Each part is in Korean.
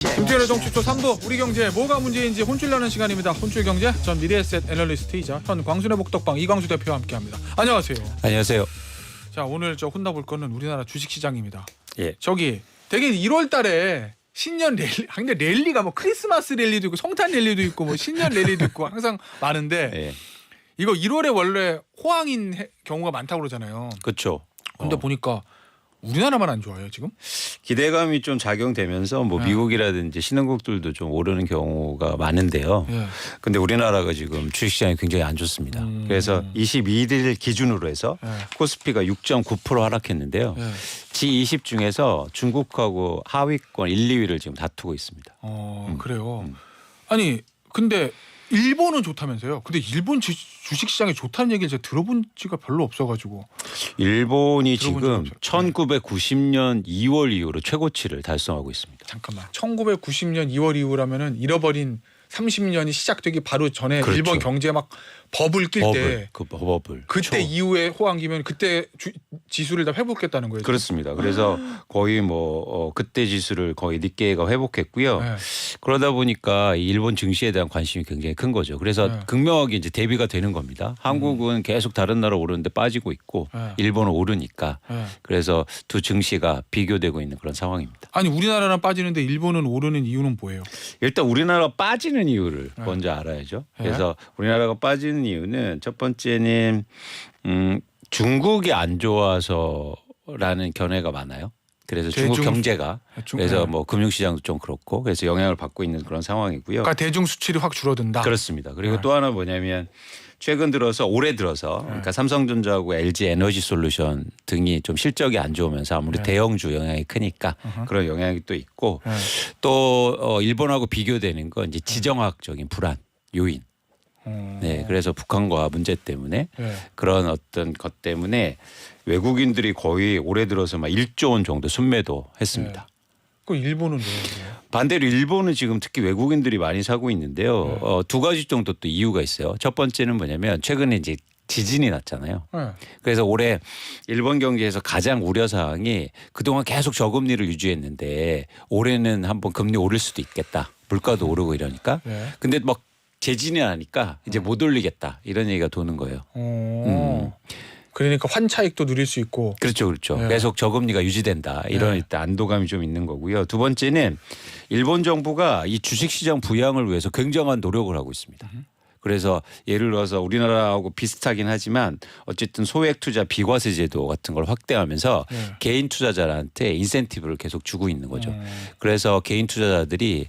김태현의 정치초 3부 우리 경제 뭐가 문제인지 혼쭐나는 시간입니다. 혼쭐경제 전 미래에셋 애널리스트이자 현 광순의 복덕방 이광수 대표와 함께합니다. 안녕하세요. 안녕하세요. 자 오늘 저 혼나볼 거는 우리나라 주식시장입니다. 예. 저기 되게 1월달에 신년 랠리, 근데 랠리가 뭐 크리스마스 랠리도 있고 성탄 랠리도 있고 뭐 신년 랠리도 있고 항상 많은데 예. 이거 1월에 원래 호황인 경우가 많다고 그러잖아요. 그렇죠. 근데 보니까 우리나라만 안 좋아요 지금? 기대감이 좀 작용되면서 뭐 미국이라든지 신흥국들도 좀 오르는 경우가 많은데요. 예. 근데 우리나라가 지금 주식시장이 굉장히 안 좋습니다. 그래서 22일 기준으로 해서 코스피가 6.9% 하락했는데요. 예. G20 중에서 중국하고 하위권 1, 2위를 지금 다투고 있습니다. 그래요. 아니 근데 일본은 좋다면서요? 근데 일본 주식시장이 좋다는 얘기를 제가 들어본 지가 별로 없어가지고. 일본이 들어본 지금 적이 없어요. 1990년 2월 이후로 최고치를 달성하고 있습니다. 잠깐만. 1990년 2월 이후라면은 잃어버린 30년이 시작되기 바로 전에 그렇죠. 일본 경제 막 버블 낄 때 버블. 그때 이후에 호황기면 그때 지수를 다 회복했다는 거예요. 그렇습니다. 그래서 거의 뭐 그때 지수를 거의 니케이가 회복했고요. 네. 그러다 보니까 이 일본 증시에 대한 관심이 굉장히 큰 거죠. 그래서 네. 극명하게 이제 대비가 되는 겁니다. 한국은 계속 다른 나라 오르는데 빠지고 있고 네. 일본은 오르니까 네. 그래서 두 증시가 비교되고 있는 그런 상황입니다. 아니 우리나라는 빠지는데 일본은 오르는 이유는 뭐예요? 일단 우리나라 빠지는 이유를 네. 먼저 알아야죠. 네. 그래서 우리나라가 빠지는 이유는 첫 번째는 중국이 안 좋아서라는 견해가 많아요. 그래서 중국 경제가 그래서 뭐 금융시장도 좀 그렇고 그래서 영향을 받고 있는 그런 상황이고요. 그러니까 대중 수출이 확 줄어든다. 그렇습니다. 그리고 네. 또 하나 뭐냐면 최근 들어서 올해 들어서 그러니까 삼성전자하고 LG 에너지솔루션 등이 좀 실적이 안 좋으면서 아무리 네. 대형주 영향이 크니까 그런 영향이 또 있고 네. 또 일본하고 비교되는 건 이제 지정학적인 불안 요인. 네, 그래서 북한과 문제 때문에 네. 그런 어떤 것 때문에 외국인들이 거의 올해 들어서 막 1조 원 정도 순매도 했습니다. 그 일본은 왜요? 반대로 일본은 지금 특히 외국인들이 많이 사고 있는데요. 두 가지 정도 또 이유가 있어요. 첫 번째는 뭐냐면 최근에 이제 지진이 났잖아요. 네. 그래서 올해 일본 경제에서 가장 우려 사항이 그동안 계속 저금리를 유지했는데 올해는 한번 금리 오를 수도 있겠다. 물가도 오르고 이러니까. 네. 근데 막 재진이 나니까 이제 못 올리겠다 이런 얘기가 도는 거예요. 그러니까 환차익도 누릴 수 있고. 그렇죠, 그렇죠. 네. 계속 저금리가 유지된다 이런 일단 안도감이 좀 있는 거고요. 두 번째는 일본 정부가 이 주식시장 부양을 위해서 굉장한 노력을 하고 있습니다. 그래서 예를 들어서 우리나라하고 비슷하긴 하지만 어쨌든 소액 투자 비과세 제도 같은 걸 확대하면서 네. 개인 투자자한테 인센티브를 계속 주고 있는 거죠. 그래서 개인 투자자들이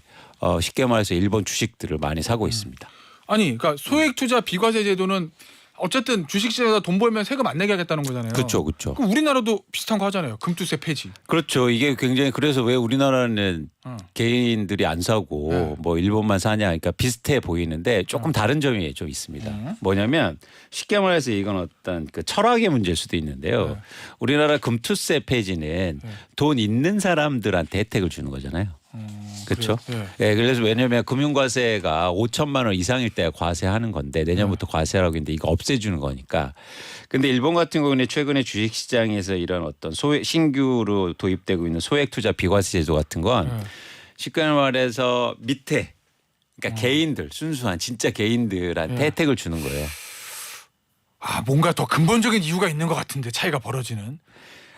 쉽게 말해서 일본 주식들을 많이 사고 있습니다. 아니, 그러니까 소액 투자 비과세 제도는 어쨌든 주식시장에서 돈 벌면 세금 안 내게 하겠다는 거잖아요. 그렇죠, 그렇죠. 그럼 우리나라도 비슷한 거 하잖아요. 금투세 폐지. 그렇죠. 이게 굉장히 그래서 왜 우리나라는 개인들이 안 사고 네. 뭐 일본만 사냐 그러니까 비슷해 보이는데 조금 다른 점이 좀 있습니다. 뭐냐면 쉽게 말해서 이건 어떤 그 철학의 문제일 수도 있는데요. 우리나라 금투세 폐지는 돈 있는 사람들한테 혜택을 주는 거잖아요. 그렇죠. 그래요? 예, 그래서 왜냐하면 금융과세가 5천만 원 이상일 때 과세하는 건데 내년부터 과세라고 했는데 이거 없애주는 거니까. 근데 일본 같은 경우는 최근에 주식시장에서 이런 어떤 신규로 도입되고 있는 소액 투자 비과세 제도 같은 건 쉽게 말해서 밑에 그러니까 개인들 순수한 진짜 개인들한테 혜택을 주는 거예요. 아, 뭔가 더 근본적인 이유가 있는 것 같은데 차이가 벌어지는.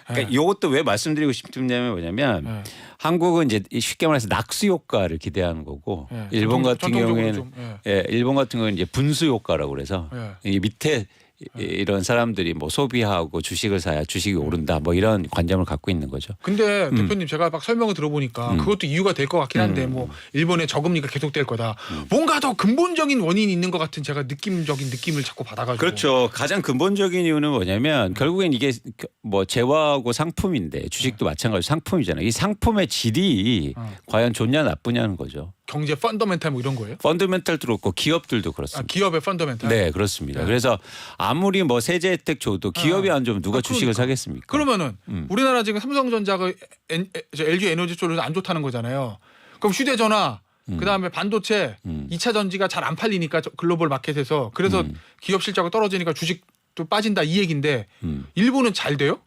그러니까 이것도 왜 말씀드리고 싶냐면 뭐냐면 한국은 이제 쉽게 말해서 낙수 효과를 기대하는 거고 일본 같은 경우에는 일본 같은 경우는 이제 분수 효과라고 그래서 이 밑에 이런 사람들이 뭐 소비하고 주식을 사야 주식이 오른다 뭐 이런 관점을 갖고 있는 거죠. 근데 대표님 제가 막 설명을 들어보니까 그것도 이유가 될 것 같긴 한데 뭐 일본의 저금리가 계속될 거다. 뭔가 더 근본적인 원인이 있는 것 같은 제가 느낌적인 느낌을 자꾸 받아가지고. 그렇죠. 가장 근본적인 이유는 뭐냐면 결국엔 이게 뭐 재화하고 상품인데 주식도 마찬가지로 상품이잖아요. 이 상품의 질이 과연 좋냐 나쁘냐는 거죠. 경제 펀더멘탈 뭐 이런 거예요? 펀더멘탈도 그렇고 기업들도 아, 그렇습니다. 기업의 펀더멘탈? 네, 그렇습니다. 그래서 아무리 뭐 세제 혜택 줘도 기업이 안 좋으면 누가 주식을 사겠습니까? 그러면은 우리나라 지금 삼성전자가 LG 에너지솔루션 안 좋다는 거잖아요. 그럼 휴대전화 그다음에 반도체 2차 전지가 잘 안 팔리니까 글로벌 마켓에서 그래서 기업 실적이 떨어지니까 주식도 빠진다 이 얘기인데 일본은 잘 돼요?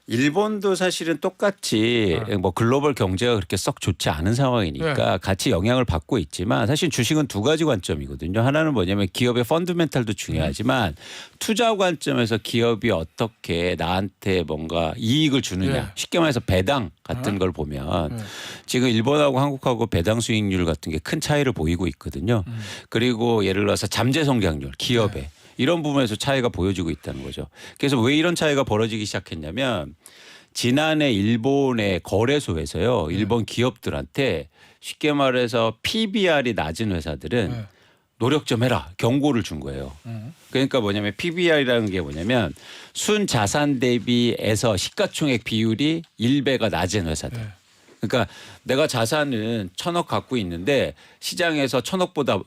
일본도 사실은 똑같이 뭐 글로벌 경제가 그렇게 썩 좋지 않은 상황이니까 같이 영향을 받고 있지만 사실 주식은 두 가지 관점이거든요. 하나는 뭐냐면 기업의 펀드멘탈도 중요하지만 투자 관점에서 기업이 어떻게 나한테 뭔가 이익을 주느냐. 쉽게 말해서 배당 같은 걸 보면 지금 일본하고 한국하고 배당 수익률 같은 게 큰 차이를 보이고 있거든요. 그리고 예를 들어서 잠재 성장률 기업의 이런 부분에서 차이가 보여지고 있다는 거죠. 그래서 왜 이런 차이가 벌어지기 시작했냐면 지난해 일본의 거래소에서요. 일본 기업들한테 쉽게 말해서 PBR이 낮은 회사들은 노력 좀 해라 경고를 준 거예요. 그러니까 뭐냐면 PBR이라는 게 뭐냐면 순자산 대비해서 시가총액 비율이 1배가 낮은 회사들. 그러니까 내가 자산은 1,000억 갖고 있는데 시장에서 1,000억보다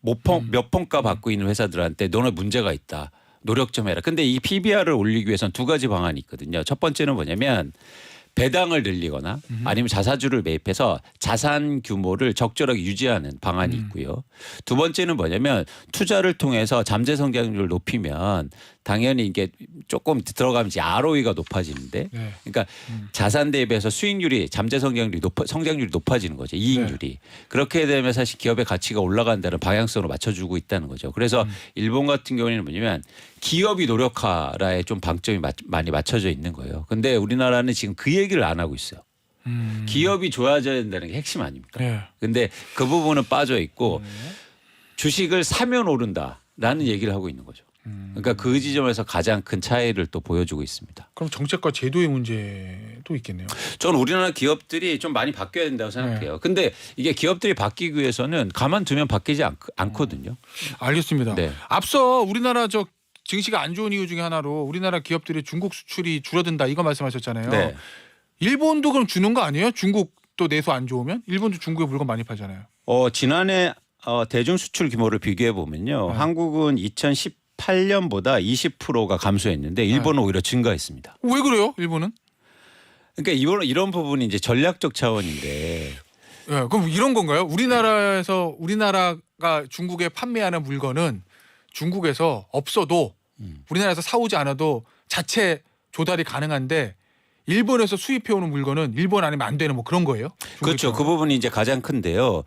몇 폰가 받고 있는 회사들한테 너네 문제가 있다. 노력 좀 해라. 근데 이 PBR을 올리기 위해서는 두 가지 방안이 있거든요. 첫 번째는 뭐냐면 배당을 늘리거나 아니면 자사주를 매입해서 자산 규모를 적절하게 유지하는 방안이 있고요. 두 번째는 뭐냐면 투자를 통해서 잠재 성장률을 높이면 당연히 이게 조금 들어가면 이제 ROE가 높아지는데 그러니까 자산 대비해서 수익률이 잠재 성장률이 높아지는 거죠. 이익률이. 그렇게 되면 사실 기업의 가치가 올라간다는 방향성으로 맞춰주고 있다는 거죠. 그래서 일본 같은 경우에는 뭐냐면 기업이 노력하라에 좀 방점이 많이 맞춰져 있는 거예요. 근데 우리나라는 지금 그 얘기를 안 하고 있어요. 기업이 좋아져야 된다는 게 핵심 아닙니까? 근데 그 부분은 빠져 있고 주식을 사면 오른다라는 얘기를 하고 있는 거죠. 그러니까 그 지점에서 가장 큰 차이를 또 보여주고 있습니다. 그럼 정책과 제도의 문제도 있겠네요. 저는 우리나라 기업들이 좀 많이 바뀌어야 된다고 생각해요. 근데 이게 기업들이 바뀌기 위해서는 가만두면 바뀌지 않거든요. 알겠습니다. 네. 앞서 우리나라 증시가 안 좋은 이유 중에 하나로 우리나라 기업들이 중국 수출이 줄어든다 이거 말씀하셨잖아요. 네. 일본도 그럼 주는 거 아니에요? 중국도 내수 안 좋으면? 일본도 중국에 물건 많이 팔잖아요. 지난해 대중 수출 규모를 비교해 보면요. 한국은 2018년보다 20%가 감소했는데 일본은 오히려 증가했습니다. 왜 그래요? 일본은? 그러니까 이런 부분이 이제 전략적 차원인데. 그럼 이런 건가요? 우리나라가 중국에 판매하는 물건은 중국에서 없어도 우리나라에서 사오지 않아도 자체 조달이 가능한데 일본에서 수입해오는 물건은 일본 아니면 안 되는 뭐 그런 거예요? 그렇죠. 그 부분이 이제 가장 큰데요.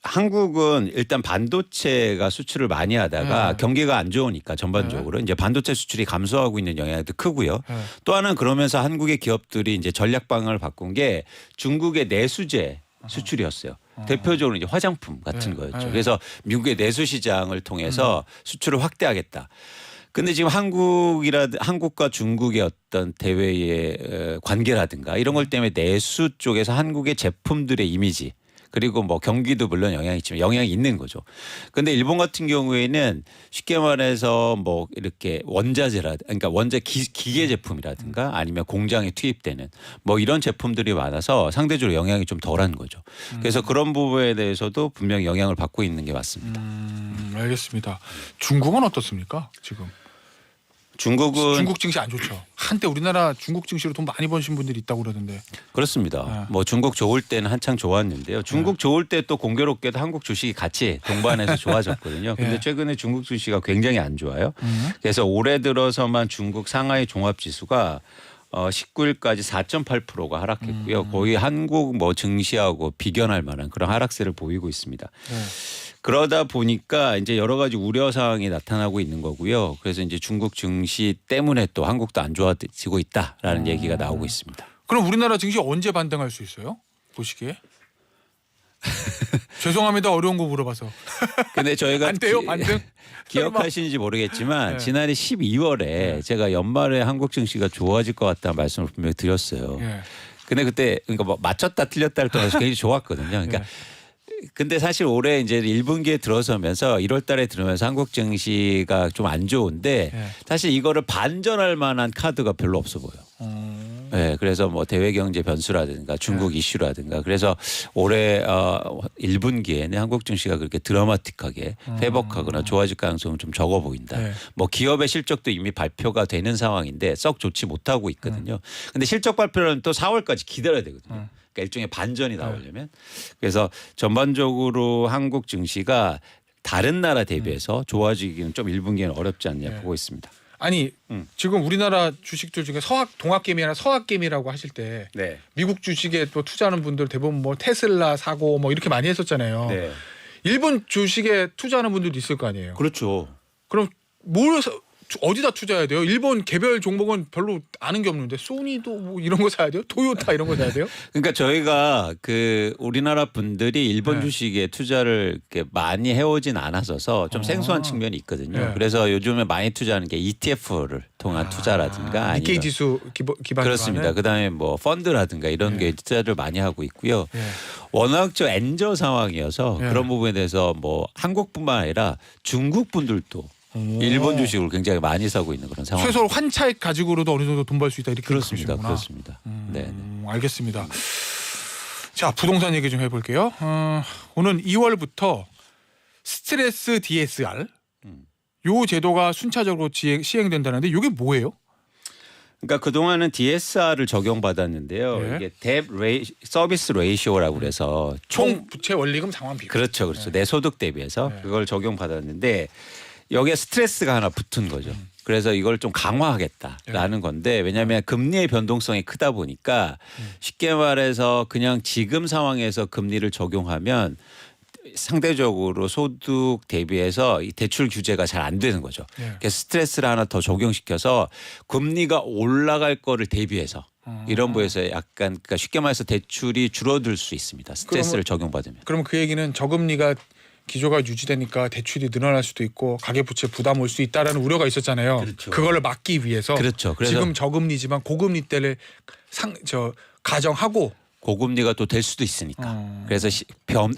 한국은 일단 반도체가 수출을 많이 하다가 경기가 안 좋으니까 전반적으로 이제 반도체 수출이 감소하고 있는 영향도 크고요. 또 하나는 그러면서 한국의 기업들이 이제 전략 방향을 바꾼 게 중국의 내수재 수출이었어요. 대표적으로 이제 화장품 같은 거였죠. 그래서 미국의 내수 시장을 통해서 수출을 확대하겠다. 근데 지금 한국과 중국의 어떤 대외의 관계라든가 이런 걸 때문에 내수 쪽에서 한국의 제품들의 이미지 그리고 뭐 경기도 물론 영향이 있지만 영향이 있는 거죠. 근데 일본 같은 경우에는 쉽게 말해서 뭐 이렇게 그러니까 기계 제품이라든가 아니면 공장에 투입되는 뭐 이런 제품들이 많아서 상대적으로 영향이 좀 덜한 거죠. 그래서 그런 부분에 대해서도 분명히 영향을 받고 있는 게 맞습니다. 알겠습니다. 중국은 어떻습니까? 지금? 중국 증시 안 좋죠. 한때 우리나라 중국 증시로 돈 많이 버신 분들이 있다고 그러던데. 그렇습니다. 뭐 중국 좋을 때는 한창 좋았는데요. 중국 좋을 때 또 공교롭게도 한국 주식이 같이 동반해서 좋아졌거든요. 근데 최근에 중국 주식이 굉장히 안 좋아요. 그래서 올해 들어서만 중국 상하이 종합지수가 19일까지 4.8%가 하락했고요. 거의 한국 뭐 증시하고 비견할 만한 그런 하락세를 보이고 있습니다. 그러다 보니까 이제 여러 가지 우려 사항이 나타나고 있는 거고요. 그래서 이제 중국 증시 때문에 또 한국도 안 좋아지고 있다라는 얘기가 나오고 있습니다. 그럼 우리나라 증시 언제 반등할 수 있어요? 보시기에? 죄송합니다. 어려운 거 물어봐서. 근데 저희가 안 돼요? 반등? 기억하시는지 모르겠지만 지난해 12월에 제가 연말에 한국 증시가 좋아질 것 같다는 말씀을 분명히 드렸어요. 근데 그때 그러니까 뭐 맞췄다 틀렸다를 떠나서 굉장히 좋았거든요. 그러니까 근데 사실 올해 이제 1분기에 들어서면서 1월 달에 들어오면서 한국 증시가 좀 안 좋은데 사실 이거를 반전할 만한 카드가 별로 없어 보여. 네, 그래서 뭐 대외 경제 변수라든가 중국 이슈라든가 그래서 올해 1분기에는 한국 증시가 그렇게 드라마틱하게 회복하거나 좋아질 가능성은 좀 적어 보인다. 뭐 기업의 실적도 이미 발표가 되는 상황인데 썩 좋지 못하고 있거든요. 근데 실적 발표는 또 4월까지 기다려야 되거든요. 그러니까 일종의 반전이 나오려면. 그래서 전반적으로 한국 증시가 다른 나라 대비해서 좋아지기는 좀 1분기에는 어렵지 않냐 보고 있습니다. 아니 지금 우리나라 주식들 중에 동학개미나 서학개미라고 하실 때 네. 미국 주식에 또 투자하는 분들 대부분 뭐 테슬라 사고 뭐 이렇게 많이 했었잖아요. 네. 일본 주식에 투자하는 분들도 있을 거 아니에요. 그렇죠. 그럼 어디다 투자해야 돼요? 일본 개별 종목은 별로 아는 게 없는데 소니도 뭐 이런 거 사야 돼요? 토요타 이런 거 사야 돼요? 그러니까 저희가 그 우리나라 분들이 일본 네. 주식에 주식에 투자를 이렇게 많이 해오진 않았어서 좀 생소한 측면이 있거든요. 네. 그래서 요즘에 많이 투자하는 게 ETF를 통한 투자라든가 니케이 아니면 지수 기반으로 그렇습니다. 하는? 그다음에 뭐 펀드라든가 이런 네. 게 투자를 많이 하고 있고요. 네. 워낙 저 엔저 상황이어서 네. 그런 부분에 대해서 뭐 한국뿐만 아니라 중국 분들도 일본 주식을 굉장히 많이 사고 있는 그런 상황. 최소 환차익 가지고로도 어느 정도 돈 벌 수 있다 이렇게 그렇습니다. 보시는구나. 그렇습니다. 네. 알겠습니다. 자, 부동산 얘기 좀 해볼게요. 오는 2월부터 스트레스 DSR 요 제도가 순차적으로 시행된다는데 이게 뭐예요? 그러니까 그동안은 DSR을 적용받았는데요. 네. 이게 서비스 레이시오라고 그래서 총 부채 원리금 상환 비율. 그렇죠. 내 소득 대비해서 네. 그걸 적용받았는데 여기에 스트레스가 하나 붙은 거죠. 그래서 이걸 좀 강화하겠다라는 건데 왜냐하면 금리의 변동성이 크다 보니까 쉽게 말해서 그냥 지금 상황에서 금리를 적용하면 상대적으로 소득 대비해서 이 대출 규제가 잘 안 되는 거죠. 네. 그래서 스트레스를 하나 더 적용시켜서 금리가 올라갈 거를 대비해서 이런 부에서 약간 그러니까 쉽게 말해서 대출이 줄어들 수 있습니다. 스트레스를 적용받으면. 그러면 그 얘기는 저금리가 기조가 유지되니까 대출이 늘어날 수도 있고 가계부채 부담 올 수 있다라는 우려가 있었잖아요. 그렇죠. 그걸 막기 위해서 그렇죠. 그래서 지금 저금리지만 고금리 때를 가정하고 고금리가 또 될 수도 있으니까. 그래서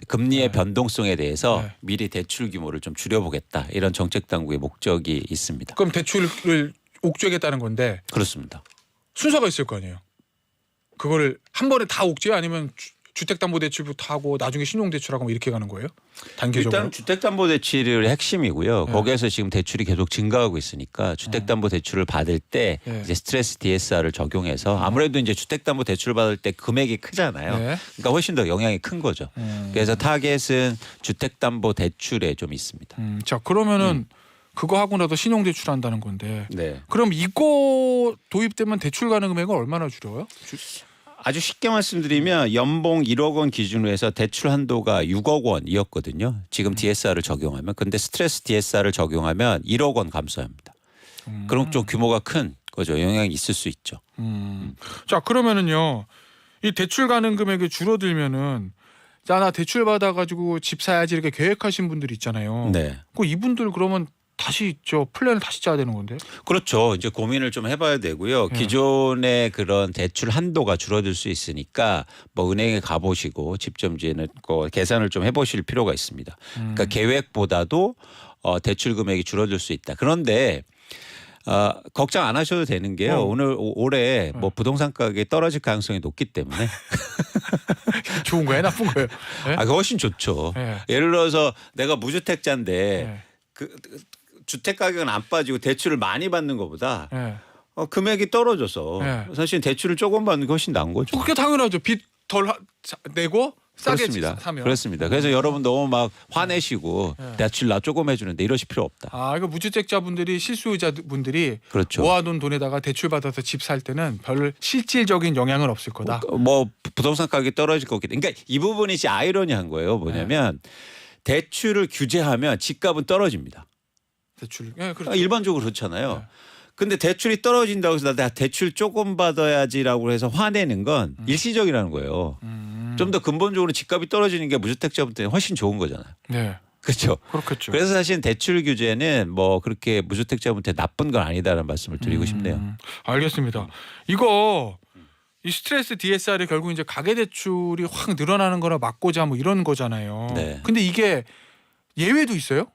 금리의 변동성에 대해서 네. 미리 대출 규모를 좀 줄여보겠다. 이런 정책 당국의 목적이 있습니다. 그럼 대출을 옥죄겠다는 건데 그렇습니다. 순서가 있을 거 아니에요. 그거를 한 번에 다 옥죄 아니면 주택담보대출부터 하고 나중에 신용대출하고 뭐 이렇게 가는 거예요? 단계적으로? 일단 주택담보대출이 핵심이고요. 네. 거기에서 지금 대출이 계속 증가하고 있으니까 주택담보대출을 받을 때 네. 이제 스트레스 DSR을 적용해서 아무래도 이제 주택담보대출 받을 때 금액이 크잖아요. 네. 그러니까 훨씬 더 영향이 큰 거죠. 그래서 타겟은 주택담보대출에 좀 있습니다. 자 그러면은 그거 하고 나서 신용대출한다는 건데 네. 그럼 이거 도입되면 대출 가능 금액은 얼마나 줄여요? 아주 쉽게 말씀드리면 연봉 1억 원 기준으로 해서 대출 한도가 6억 원이었거든요. 지금 DSR을 적용하면. 근데 스트레스 DSR을 적용하면 1억 원 감소합니다. 그럼 좀 규모가 큰 거죠. 영향이 있을 수 있죠. 자 그러면은요 이 대출 가능 금액이 줄어들면은 나 대출 받아가지고 집 사야지 이렇게 계획하신 분들 있잖아요. 네. 그 이분들 그러면 다시 플랜을 다시 짜야 되는 건데. 그렇죠. 이제 고민을 좀 해봐야 되고요. 기존의 그런 대출 한도가 줄어들 수 있으니까 뭐 은행에 가보시고 직접 이제 계산을 좀 해보실 필요가 있습니다. 그러니까 계획보다도 대출 금액이 줄어들 수 있다. 그런데 걱정 안 하셔도 되는 게요. 올해 뭐 부동산 가격이 떨어질 가능성이 높기 때문에 좋은 거예요, 나쁜 거예요? 네? 그거 훨씬 좋죠. 네. 예를 들어서 내가 무주택자인데 네. 그 주택 가격은 안 빠지고 대출을 많이 받는 것보다 네. 금액이 떨어져서 네. 사실 대출을 조금 받는 게 훨씬 나은 거죠. 그게 당연하죠. 빚 덜 내고 싸게 그렇습니다. 사면. 그렇습니다. 그래서 여러분 너무 막 화내시고 대출 나 조금 해주는데 이러실 필요 없다. 이거 무주택자분들이 실수요자분들이 그렇죠. 모아둔 돈에다가 대출 받아서 집 살 때는 별 실질적인 영향은 없을 거다. 뭐 부동산 가격이 떨어질 거기 때문에 그러니까 이 부분이 진짜 아이러니한 거예요. 뭐냐면 대출을 규제하면 집값은 떨어집니다. 대출. 예, 그렇죠. 일반적으로 그렇잖아요. 근데 대출이 떨어진다고 해서 나 대출 조금 받아야지라고 해서 화내는 건 일시적이라는 거예요. 좀 더 근본적으로 집값이 떨어지는 게 무주택자분들은 훨씬 좋은 거잖아요. 네. 그렇죠. 그렇겠죠. 그래서 사실 대출 규제는 뭐 그렇게 무주택자분한테 나쁜 건 아니다라는 말씀을 드리고 싶네요. 알겠습니다. 이거 이 스트레스 DSR이 결국 이제 가계 대출이 확 늘어나는 거라 막고자 뭐 이런 거잖아요. 네. 근데 이게 예외도 있어요?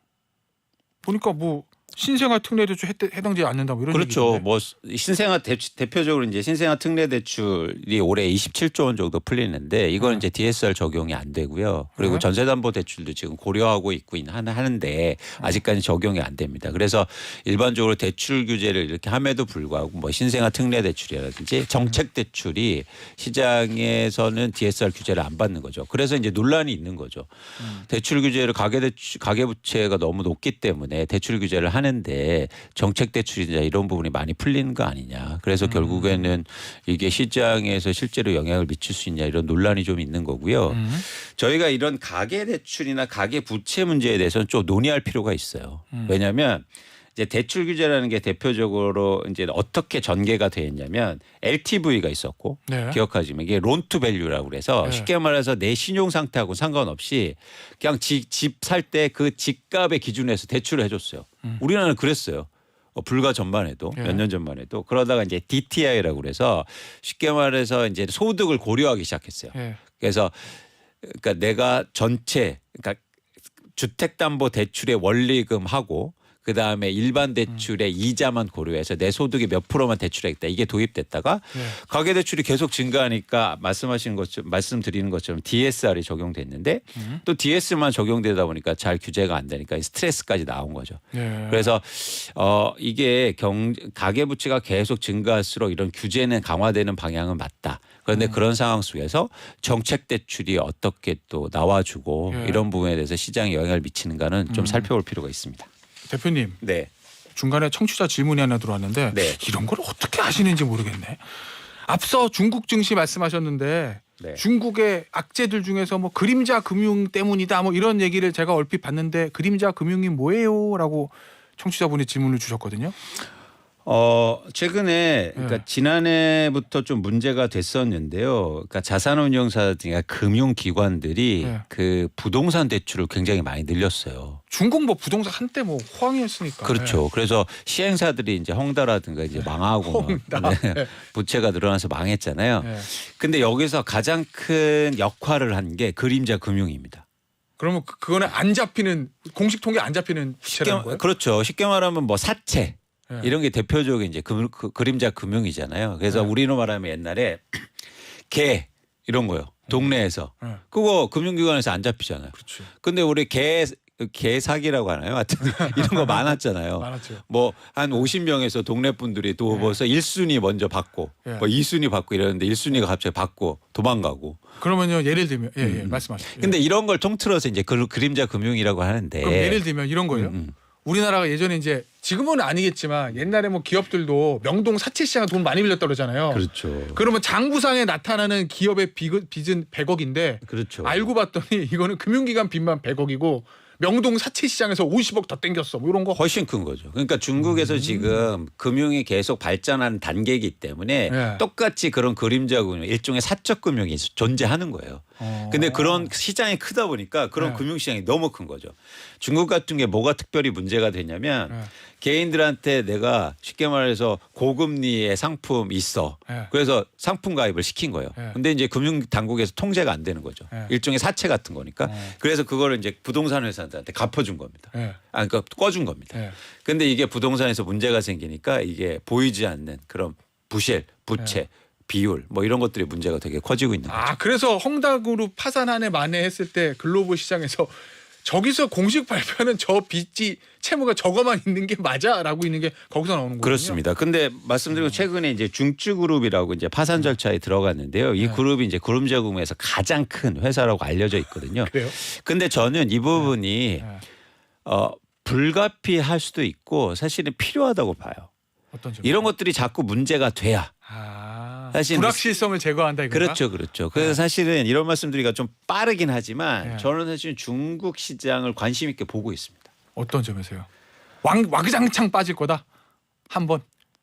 보니까 뭐 신생아 특례 대출 해당되지 않는다 뭐 이런 그렇죠. 얘기던데. 뭐 신생아 대표적으로 이제 신생아 특례 대출이 올해 27조 원 정도 풀리는데 이건 이제 DSR 적용이 안 되고요. 그리고 전세담보 대출도 지금 고려하고 있고 하는데 아직까지 적용이 안 됩니다. 그래서 일반적으로 대출 규제를 이렇게 함에도 불구하고 뭐 신생아 특례 대출이라든지 정책 대출이 시장에서는 DSR 규제를 안 받는 거죠. 그래서 이제 논란이 있는 거죠. 대출 규제를 가계부채가 너무 높기 때문에 대출 규제를 하는 하는데 정책 대출이나 이런 부분이 많이 풀리는 거 아니냐. 그래서 결국에는 이게 시장에서 실제로 영향을 미칠 수 있냐 이런 논란이 좀 있는 거고요. 저희가 이런 가계 대출이나 가계 부채 문제에 대해서는 좀 논의할 필요가 있어요. 왜냐하면 이제 대출 규제라는 게 대표적으로 이제 어떻게 전개가 돼 있냐면 LTV가 있었고 네. 기억하시면 이게 론투 밸류라고 그래서 네. 쉽게 말해서 내 신용 상태하고 상관없이 그냥 집 살 때 그 집값의 기준에서 대출을 해줬어요. 우리나라는 그랬어요. 불과 전만 해도 네. 몇 년 전만 해도 그러다가 이제 DTI라고 그래서 쉽게 말해서 이제 소득을 고려하기 시작했어요. 예. 그래서 그러니까 내가 전체 그러니까 주택담보대출의 원리금하고 그다음에 일반 대출의 이자만 고려해서 내 소득의 몇 프로만 대출하겠다. 이게 도입됐다가 예. 가계대출이 계속 증가하니까 말씀하시는 것처럼 말씀드리는 것처럼 DSR이 적용됐는데 또 DSR만 적용되다 보니까 잘 규제가 안 되니까 스트레스까지 나온 거죠. 예. 그래서 이게 가계부채가 계속 증가할수록 이런 규제는 강화되는 방향은 맞다. 그런데 그런 상황 속에서 정책 대출이 어떻게 또 나와주고 예. 이런 부분에 대해서 시장에 영향을 미치는가는 좀 살펴볼 필요가 있습니다. 대표님 네. 중간에 청취자 질문이 하나 들어왔는데 네. 이런 걸 어떻게 아시는지 모르겠네. 앞서 중국 증시 말씀하셨는데 네. 중국의 악재들 중에서 뭐 그림자 금융 때문이다 뭐 이런 얘기를 제가 얼핏 봤는데 그림자 금융이 뭐예요?라고 청취자분이 질문을 주셨거든요. 최근에 그러니까 지난해부터 좀 문제가 됐었는데요. 그러니까 자산운용사들이나 금융기관들이 네. 그 부동산 대출을 굉장히 많이 늘렸어요. 중국 뭐 부동산 한때 뭐 호황이었으니까. 그렇죠. 그래서 시행사들이 이제 헝다라든가 이제 망하고 헝다. 막 네. 부채가 늘어나서 망했잖아요. 네. 근데 여기서 가장 큰 역할을 한 게 그림자 금융입니다. 그러면 그거는 안 잡히는 공식 통계 안 잡히는 부채라는 거예요? 그렇죠. 쉽게 말하면 뭐 사채 네. 이런 게 대표적인 이제 그림자 금융이잖아요. 그래서 네. 우리로 말하면 옛날에 개 이런 거요. 동네에서 네. 그거 금융기관에서 안 잡히잖아요. 그렇죠. 근데 우리 개 사기라고 하나요? 하여튼 이런 거 많았잖아요. 많았죠. 뭐 한 50명에서 동네 분들이 또 벌써 1순위 먼저 받고 예. 뭐 2순위 받고 이러는데 1순위가 갑자기 받고 도망가고. 그러면요 예를 들면 말씀하시죠. 근데 이런 걸 통틀어서 이제 그림자 금융이라고 하는데. 그럼 예를 들면 이런 거예요. 우리나라가 예전에 이제 지금은 아니겠지만 옛날에 뭐 기업들도 명동 사채 시장에 돈 많이 빌렸다 그러잖아요. 그렇죠. 그러면 장부상에 나타나는 기업의 빚은 100억인데 그렇죠. 알고 봤더니 이거는 금융기관 빚만 100억이고 명동 사채 시장에서 50억 더 땡겼어. 뭐 이런 거. 훨씬 큰 거죠. 그러니까 중국에서 지금 금융이 계속 발전하는 단계이기 때문에 네. 똑같이 그런 그림자 금융, 일종의 사적 금융이 존재하는 거예요. 근데 그런 시장이 크다 보니까 그런 네. 금융시장이 너무 큰 거죠. 중국 같은 게 뭐가 특별히 문제가 되냐면 네. 개인들한테 내가 쉽게 말해서 고금리의 상품이 있어. 네. 그래서 상품 가입을 시킨 거예요. 네. 근데 이제 금융당국에서 통제가 안 되는 거죠. 네. 일종의 사채 같은 거니까. 그래서 그거를 이제 부동산 회사들한테 갚아준 겁니다. 네. 그러니까 꺼준 겁니다. 네. 근데 이게 부동산에서 문제가 생기니까 이게 보이지 않는 그런 부실, 부채, 비율 뭐 이런 것들이 문제가 되게 커지고 있는 거죠. 아 그래서 헝다그룹 파산 한 해 만에 했을 때 글로벌 시장에서 저기서 공식 발표는 저 빚지 채무가 저거만 있는 게 맞아라고 있는 게 거기서 나오는 거군요. 그렇습니다. 근데 말씀드린 최근에 이제 중추그룹이라고 이제 파산 절차에 들어갔는데요. 이 그룹이 이제 그룹자금에서 가장 큰 회사라고 알려져 있거든요. 그래요? 근데 저는 이 부분이 불가피할 수도 있고 사실은 필요하다고 봐요. 어떤 점? 이런 것들이 자꾸 문제가 돼야. 사실 불확실성을 제거한다 이거가? 그렇죠, 그렇죠. 그래서 사실은 이런 말씀드리기가 좀 빠르긴 하지만 네. 저는 사실 중국 시장을 관심 있게 보고 있습니다. 어떤 점에서요? 와그장창 빠질 거다. 한번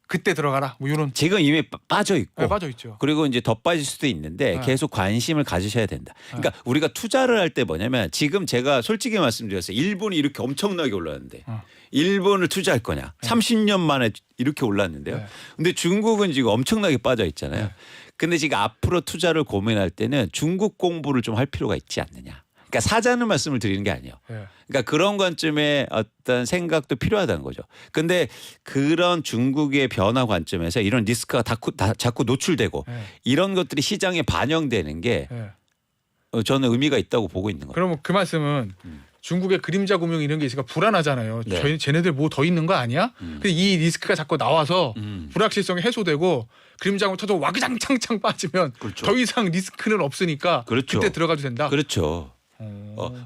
그때 들어가라. 뭐 이런. 지금 이미 빠져 있고, 빠져 있죠. 그리고 이제 더 빠질 수도 있는데 네. 계속 관심을 가지셔야 된다. 그러니까 우리가 투자를 할 때 뭐냐면 지금 제가 솔직히 말씀드렸어요. 일본이 이렇게 엄청나게 올랐는데 일본을 투자할 거냐? 30년 만에 이렇게 올랐는데요. 네. 근데 중국은 지금 엄청나게 빠져 있잖아요. 네. 근데 지금 앞으로 투자를 고민할 때는 중국 공부를 좀 할 필요가 있지 않느냐. 그러니까 사자는 말씀을 드리는 게 아니에요. 네. 그러니까 그런 관점의 어떤 생각도 필요하다는 거죠. 근데 그런 중국의 변화 관점에서 이런 리스크가 자꾸 노출되고 네. 이런 것들이 시장에 반영되는 게 네. 저는 의미가 있다고 보고 있는 거예요. 그러면 그 말씀은 중국의 그림자 금융 이런 게 있으니까 불안하잖아요. 네. 쟤네들 뭐 더 있는 거 아니야? 근데 이 리스크가 자꾸 나와서 불확실성이 해소되고 그림자 금융 터져 와그장창창 빠지면 그렇죠. 더 이상 리스크는 없으니까 그렇죠. 그때 들어가도 된다. 그렇죠.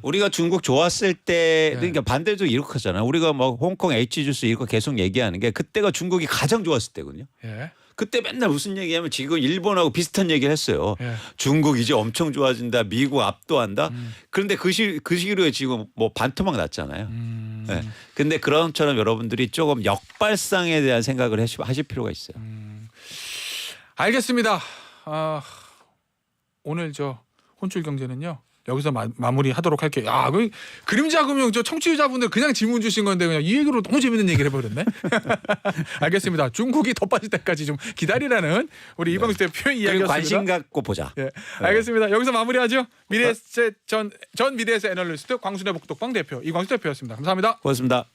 우리가 중국 좋았을 때 그러니까 반대도 이렇게 하잖아. 우리가 뭐 홍콩 H주스 이거 계속 얘기하는 게 그때가 중국이 가장 좋았을 때거든요. 예. 그때 맨날 무슨 얘기하면 지금 일본하고 비슷한 얘기를 했어요. 예. 중국 이제 엄청 좋아진다. 미국 압도한다. 그런데 그 시기로 지금 뭐 반토막 났잖아요. 네. 근데 그런처럼 여러분들이 조금 역발상에 대한 생각을 하실 필요가 있어요. 알겠습니다. 오늘 저 혼출 경제는요. 여기서 마무리하도록 할게요. 그 그림자 금융 저 청취자분들 그냥 질문 주신 건데 그냥 이 얘기로 너무 재밌는 얘기를 해버렸네. 알겠습니다. 중국이 더 빠질 때까지 좀 기다리라는 우리 이광수 대표의 이야기였습니다. 관심 갖고 보자. 예, 알겠습니다. 여기서 마무리하죠. 미래에셋 전 미래에셋 애널리스트 광순의 복덕방 대표 이광수 대표였습니다. 감사합니다. 고맙습니다.